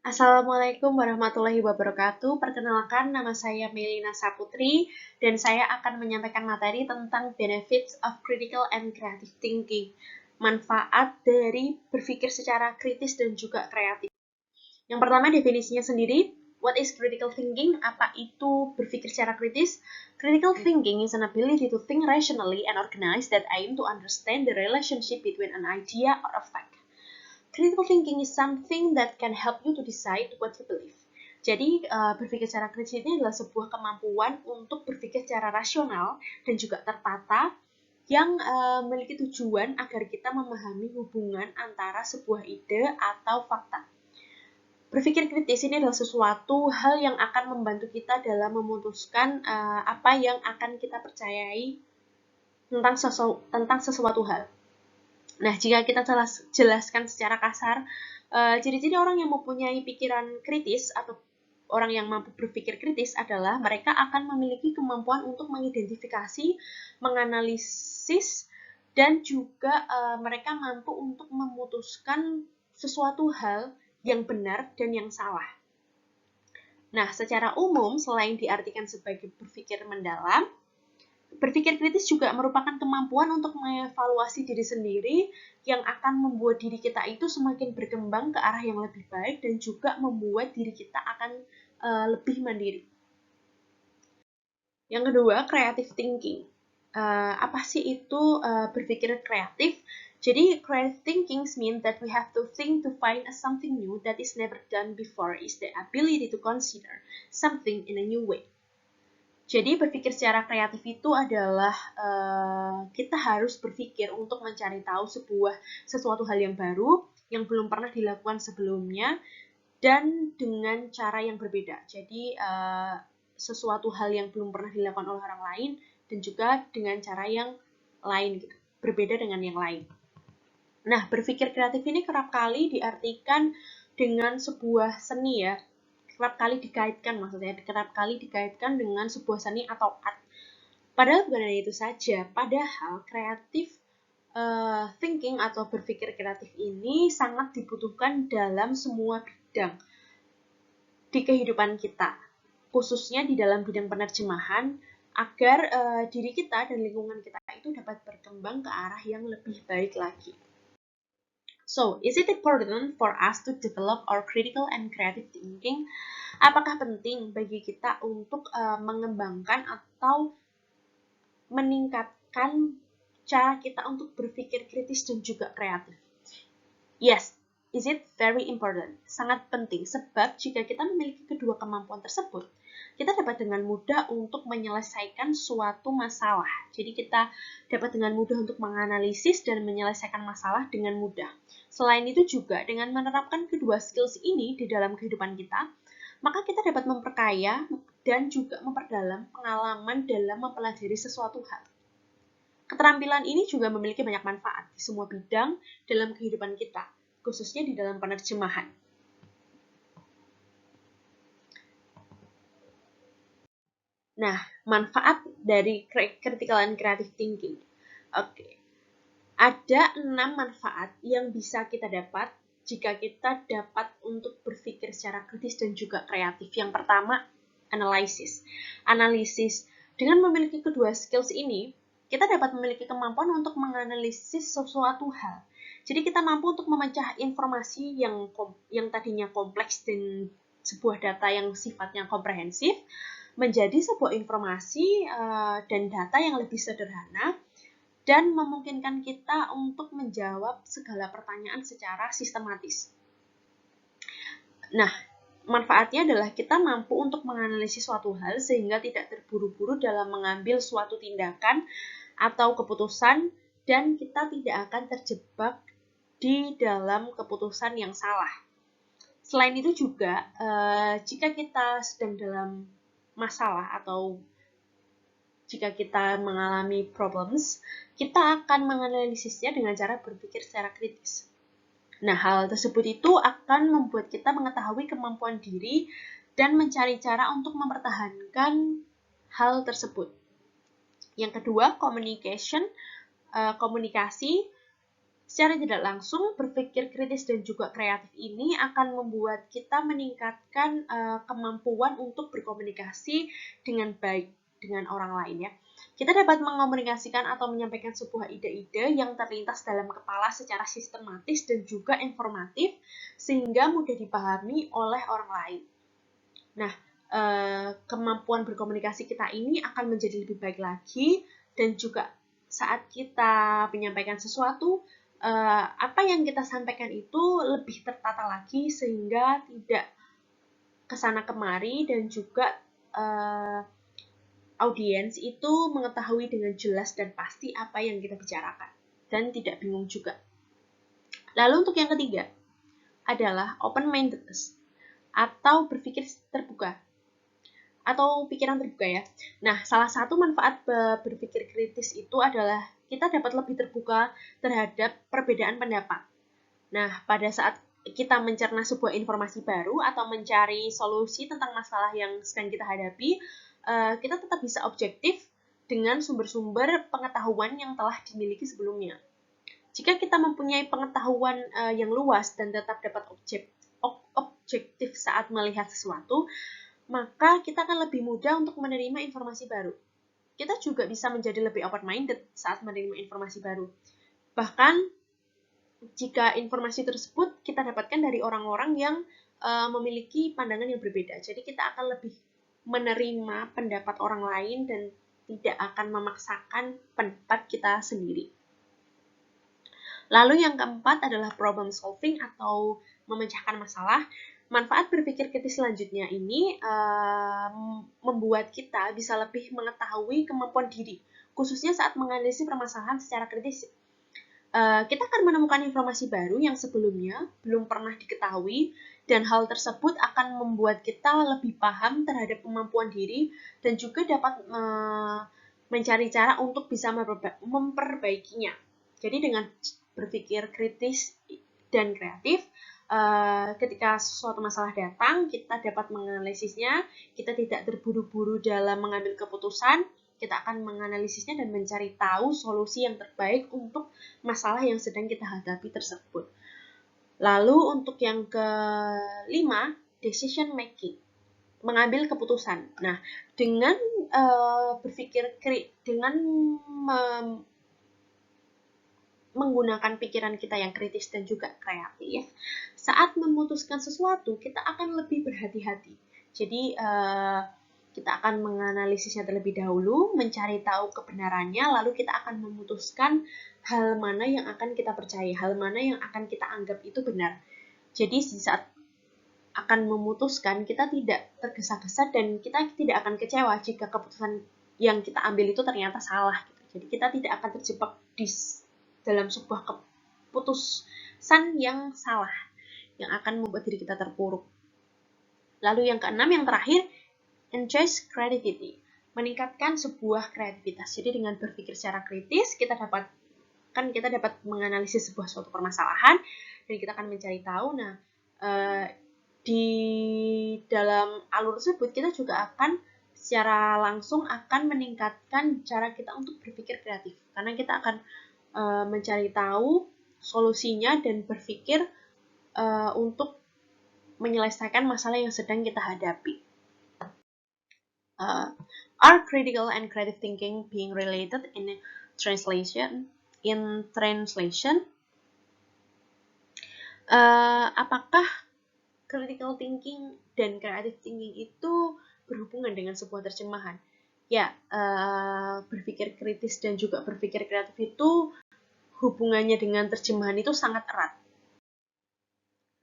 Assalamualaikum warahmatullahi wabarakatuh. Perkenalkan, nama saya Melina Saputri dan saya akan menyampaikan materi tentang benefits of critical and creative thinking. Manfaat dari berpikir secara kritis dan juga kreatif. Yang pertama, definisinya sendiri. What is critical thinking? Apa itu berpikir secara kritis? Critical thinking is an ability to think rationally and organize that aim to understand the relationship between an idea or a fact. Critical thinking is something that can help you to decide what you believe. Jadi, berpikir secara kritis ini adalah sebuah kemampuan untuk berpikir secara rasional dan juga tertata yang memiliki tujuan agar kita memahami hubungan antara sebuah ide atau fakta. Berpikir kritis ini adalah sesuatu hal yang akan membantu kita dalam memutuskan apa yang akan kita percayai tentang sesuatu hal. Nah, jika kita jelaskan secara kasar, ciri-ciri orang yang mempunyai pikiran kritis atau orang yang mampu berpikir kritis adalah mereka akan memiliki kemampuan untuk mengidentifikasi, menganalisis, dan juga mereka mampu untuk memutuskan sesuatu hal yang benar dan yang salah. Nah, secara umum, selain diartikan sebagai berpikir mendalam, berpikir kritis juga merupakan kemampuan untuk mengevaluasi diri sendiri yang akan membuat diri kita itu semakin berkembang ke arah yang lebih baik dan juga membuat diri kita akan lebih mandiri. Yang kedua, creative thinking. Apa sih itu berpikir kreatif? Jadi, creative thinking means that we have to think to find something new that is never done before, is the ability to consider something in a new way. Jadi berpikir secara kreatif itu adalah kita harus berpikir untuk mencari tahu sesuatu hal yang baru yang belum pernah dilakukan sebelumnya dan dengan cara yang berbeda. Jadi sesuatu hal yang belum pernah dilakukan oleh orang lain dan juga dengan cara yang lain, gitu, berbeda dengan yang lain. Nah, berpikir kreatif ini kerap kali diartikan dengan sebuah seni ya. Kerap kali dikaitkan dengan sebuah seni atau art. Padahal bukan hanya itu saja, padahal kreatif thinking atau berpikir kreatif ini sangat dibutuhkan dalam semua bidang di kehidupan kita, khususnya di dalam bidang penerjemahan, agar diri kita dan lingkungan kita itu dapat berkembang ke arah yang lebih baik lagi. So, is it important for us to develop our critical and creative thinking? Apakah penting bagi kita untuk mengembangkan atau meningkatkan cara kita untuk berpikir kritis dan juga kreatif? Yes, is it very important? Sangat penting, sebab jika kita memiliki kedua kemampuan tersebut, kita dapat dengan mudah untuk menyelesaikan suatu masalah. Jadi kita dapat dengan mudah untuk menganalisis dan menyelesaikan masalah dengan mudah. Selain itu juga dengan menerapkan kedua skills ini di dalam kehidupan kita, maka kita dapat memperkaya dan juga memperdalam pengalaman dalam mempelajari sesuatu hal. Keterampilan ini juga memiliki banyak manfaat di semua bidang dalam kehidupan kita, khususnya di dalam penerjemahan. Nah, manfaat dari critical and creative thinking. Oke. Ada 6 manfaat yang bisa kita dapat jika kita dapat untuk berpikir secara kritis dan juga kreatif. Yang pertama, analisis. Analisis. Dengan memiliki kedua skills ini, kita dapat memiliki kemampuan untuk menganalisis sesuatu hal. Jadi kita mampu untuk memecah informasi yang tadinya kompleks dan sebuah data yang sifatnya komprehensif menjadi sebuah informasi dan data yang lebih sederhana dan memungkinkan kita untuk menjawab segala pertanyaan secara sistematis. Nah, manfaatnya adalah kita mampu untuk menganalisis suatu hal sehingga tidak terburu-buru dalam mengambil suatu tindakan atau keputusan dan kita tidak akan terjebak di dalam keputusan yang salah. Selain itu juga, jika kita sedang dalam masalah atau jika kita mengalami problems, kita akan menganalisisnya dengan cara berpikir secara kritis. Nah, hal tersebut itu akan membuat kita mengetahui kemampuan diri dan mencari cara untuk mempertahankan hal tersebut. Yang kedua, komunikasi. Secara tidak langsung, berpikir kritis dan juga kreatif ini akan membuat kita meningkatkan kemampuan untuk berkomunikasi dengan baik dengan orang lain ya. Kita dapat mengomunikasikan atau menyampaikan sebuah ide-ide yang terlintas dalam kepala secara sistematis dan juga informatif sehingga mudah dipahami oleh orang lain. Nah, kemampuan berkomunikasi kita ini akan menjadi lebih baik lagi dan juga saat kita menyampaikan sesuatu, apa yang kita sampaikan itu lebih tertata lagi sehingga tidak kesana kemari dan juga audiens itu mengetahui dengan jelas dan pasti apa yang kita bicarakan dan tidak bingung juga. Lalu untuk yang ketiga adalah open-mindedness atau berpikir terbuka atau pikiran terbuka ya. Nah, salah satu manfaat berpikir kritis itu adalah kita dapat lebih terbuka terhadap perbedaan pendapat. Nah, pada saat kita mencerna sebuah informasi baru atau mencari solusi tentang masalah yang sedang kita hadapi, kita tetap bisa objektif dengan sumber-sumber pengetahuan yang telah dimiliki sebelumnya. Jika kita mempunyai pengetahuan yang luas dan tetap dapat objektif saat melihat sesuatu, maka kita akan lebih mudah untuk menerima informasi baru. Kita juga bisa menjadi lebih open-minded saat menerima informasi baru. Bahkan, jika informasi tersebut kita dapatkan dari orang-orang yang memiliki pandangan yang berbeda. Jadi kita akan lebih menerima pendapat orang lain dan tidak akan memaksakan pendapat kita sendiri. Lalu yang keempat adalah problem solving atau memecahkan masalah. Manfaat berpikir kritis selanjutnya ini membuat kita bisa lebih mengetahui kemampuan diri, khususnya saat menganalisis permasalahan secara kritis. Kita akan menemukan informasi baru yang sebelumnya belum pernah diketahui, dan hal tersebut akan membuat kita lebih paham terhadap kemampuan diri dan juga dapat mencari cara untuk bisa memperbaikinya. Jadi dengan berpikir kritis dan kreatif, ketika suatu masalah datang, kita dapat menganalisisnya, kita tidak terburu-buru dalam mengambil keputusan, kita akan menganalisisnya dan mencari tahu solusi yang terbaik untuk masalah yang sedang kita hadapi tersebut. Lalu untuk yang kelima, decision making, mengambil keputusan. Nah, dengan menggunakan pikiran kita yang kritis dan juga kreatif, saat memutuskan sesuatu, kita akan lebih berhati-hati. Jadi, kita akan menganalisisnya terlebih dahulu, mencari tahu kebenarannya, lalu kita akan memutuskan hal mana yang akan kita percaya, hal mana yang akan kita anggap itu benar. Jadi, di saat akan memutuskan, kita tidak tergesa-gesa dan kita tidak akan kecewa jika keputusan yang kita ambil itu ternyata salah. Jadi, kita tidak akan terjebak di dalam sebuah keputusan yang salah, yang akan membuat diri kita terpuruk. Lalu yang keenam, yang terakhir, enhance creativity, meningkatkan sebuah kreativitas. Jadi dengan berpikir secara kritis, kita dapat menganalisis sebuah suatu permasalahan, dan kita akan mencari tahu. Nah, di dalam alur tersebut, kita juga akan secara langsung akan meningkatkan cara kita untuk berpikir kreatif, karena kita akan mencari tahu solusinya dan berpikir untuk menyelesaikan masalah yang sedang kita hadapi. Are critical and creative thinking being related in translation? Apakah critical thinking dan creative thinking itu berhubungan dengan sebuah terjemahan? Ya, berpikir kritis dan juga berpikir kreatif itu hubungannya dengan terjemahan itu sangat erat.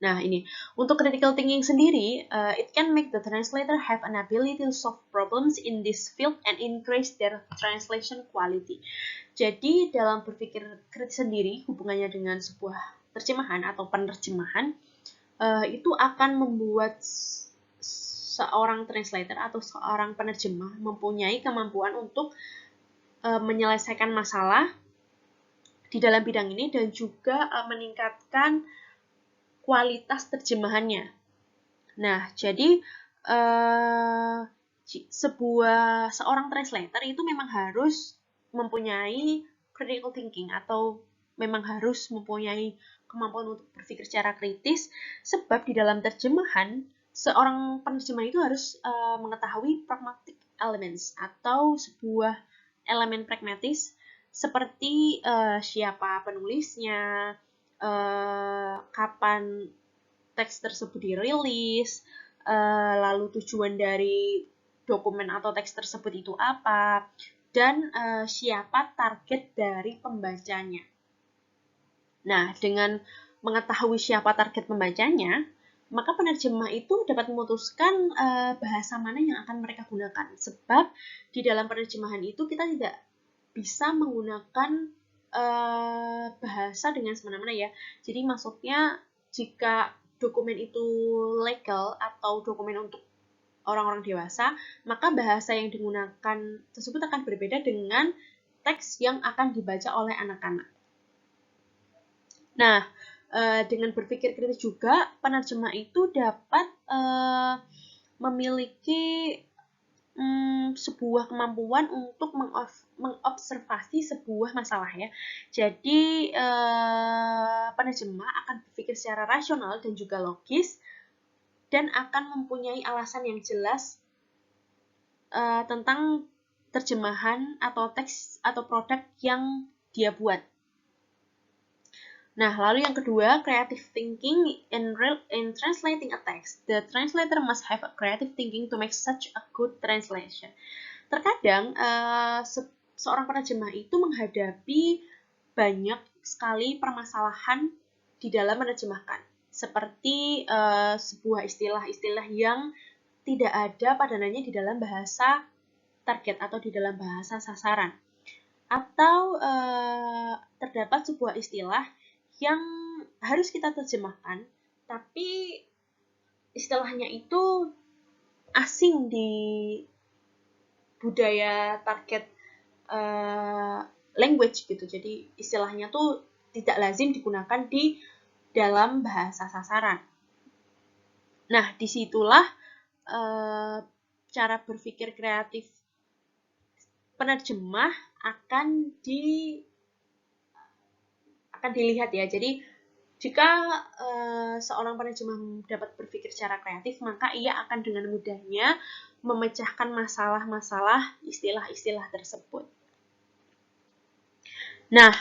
Nah, ini untuk critical thinking sendiri, it can make the translator have an ability to solve problems in this field and increase their translation quality. Jadi, dalam berpikir kritis sendiri, hubungannya dengan sebuah terjemahan atau penerjemahan, itu akan membuat seorang translator atau seorang penerjemah mempunyai kemampuan untuk menyelesaikan masalah di dalam bidang ini dan juga meningkatkan kualitas terjemahannya. Nah, jadi seorang translator itu memang harus mempunyai critical thinking atau memang harus mempunyai kemampuan untuk berpikir secara kritis, sebab di dalam terjemahan seorang penerjemah itu harus mengetahui pragmatic elements atau sebuah elemen pragmatis seperti siapa penulisnya, kapan teks tersebut dirilis, lalu tujuan dari dokumen atau teks tersebut itu apa, dan siapa target dari pembacanya. Nah, dengan mengetahui siapa target pembacanya, maka penerjemah itu dapat memutuskan bahasa mana yang akan mereka gunakan. Sebab di dalam penerjemahan itu kita tidak bisa menggunakan bahasa dengan semena-mena ya. Jadi maksudnya jika dokumen itu legal atau dokumen untuk orang-orang dewasa, maka bahasa yang digunakan tersebut akan berbeda dengan teks yang akan dibaca oleh anak-anak. Nah, dengan berpikir kritis juga, penerjemah itu dapat memiliki sebuah kemampuan untuk mengobservasi sebuah masalah ya. Jadi penerjemah akan berpikir secara rasional dan juga logis dan akan mempunyai alasan yang jelas tentang terjemahan atau teks atau produk yang dia buat. Nah, lalu yang kedua, creative thinking in translating a text. The translator must have a creative thinking to make such a good translation. Terkadang, seorang penerjemah itu menghadapi banyak sekali permasalahan di dalam menerjemahkan. Seperti sebuah istilah-istilah yang tidak ada padanannya di dalam bahasa target atau di dalam bahasa sasaran. Atau terdapat sebuah istilah yang harus kita terjemahkan, tapi istilahnya itu asing di budaya target language gitu. Jadi istilahnya tuh tidak lazim digunakan di dalam bahasa sasaran. Nah, disitulah cara berpikir kreatif penerjemah akan dilihat ya. Jadi jika seorang penerjemah dapat berpikir secara kreatif, maka ia akan dengan mudahnya memecahkan masalah-masalah istilah-istilah tersebut. Nah,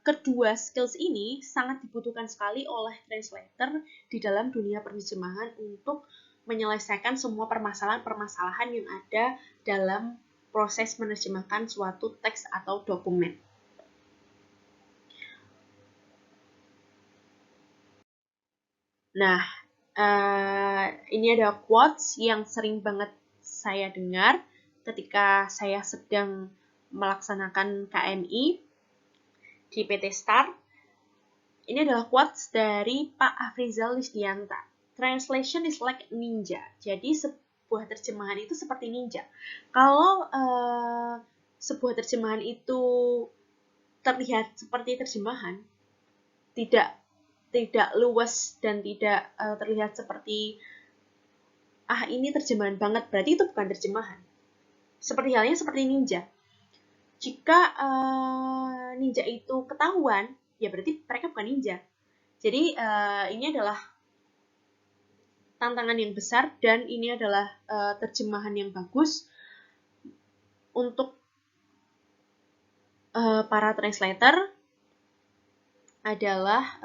kedua skills ini sangat dibutuhkan sekali oleh translator di dalam dunia penerjemahan untuk menyelesaikan semua permasalahan-permasalahan yang ada dalam proses menerjemahkan suatu teks atau dokumen. Nah, ini ada quotes yang sering banget saya dengar ketika saya sedang melaksanakan KMI di PT Star. Ini adalah quotes dari Pak Afrizal Lisdianta. Translation is like ninja. Jadi sebuah terjemahan itu seperti ninja. Kalau sebuah terjemahan itu terlihat seperti terjemahan, tidak luas dan tidak terlihat seperti ini terjemahan banget, berarti itu bukan terjemahan. Seperti halnya seperti ninja. Jika ninja itu ketahuan, ya berarti mereka bukan ninja. Jadi ini adalah tantangan yang besar dan ini adalah terjemahan yang bagus untuk para translator. Adalah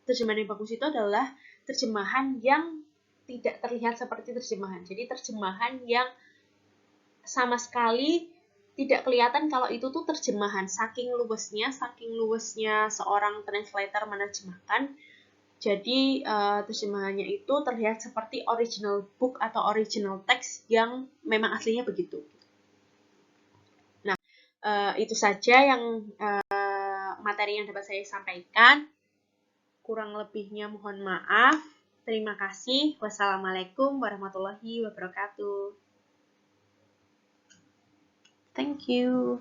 terjemahan yang bagus itu adalah terjemahan yang tidak terlihat seperti terjemahan. Jadi terjemahan yang sama sekali tidak kelihatan kalau itu tuh terjemahan. Saking luasnya seorang translator menerjemahkan. Jadi terjemahannya itu terlihat seperti original book atau original text yang memang aslinya begitu. Nah, itu saja yang materi yang dapat saya sampaikan. Kurang lebihnya mohon maaf. Terima kasih. Wassalamualaikum warahmatullahi wabarakatuh. Thank you.